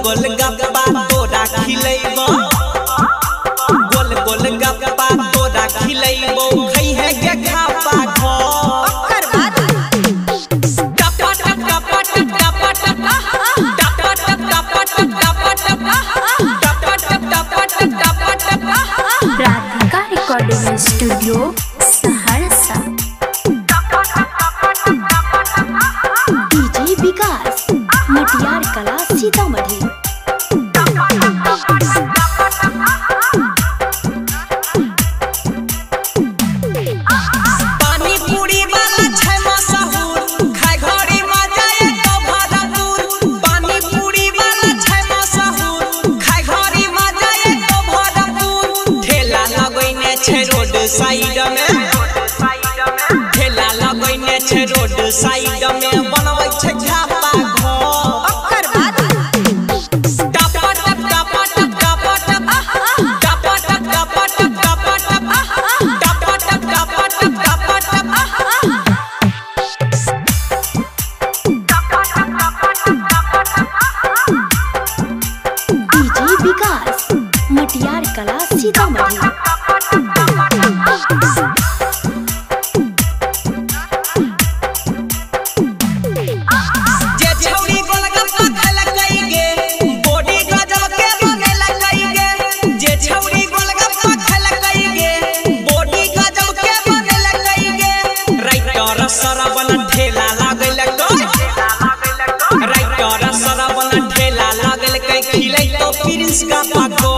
गोल गप्पा तोरा खिलैबो गोल गोल गप्पा तोरा खिलैबो खई है के खापा घर बाद टपा टप टपा टप टपा टप टपा टप टपा टप टपा टप टपा टप टपा टप Radhika recording studio Saharsa. DJ Vikas Matiyar Kala Sitamarhi. पानी पूरी वाला छै मशहूर खाए घड़ी मजा ए तो भरपूर पानी पूरी वाला छै मशहूर खाए घड़ी मजा ए तो भरपूर ठेला लगैने छै रोड साइड में ठेला लगैने छै रोड साइड में बनबै छै खापा घर बाद टपा टप टपा टप टपा टप टपा टप टपा टप टपा टप टपा टप टपा टप डीजे विकास मटियार कला सीतामढ़ी। जे छौरी गोलगप्पा खलकै गे बॉडी गजब के बनेलकै गे जे छौरी गोलगप्पा खलकै गे बॉडी गजब के बनेलकै गे राइटर सरवन ठेला लागलकै राइटर सरवन ठेला लागलकै खिलै तो प्रिंस का पाको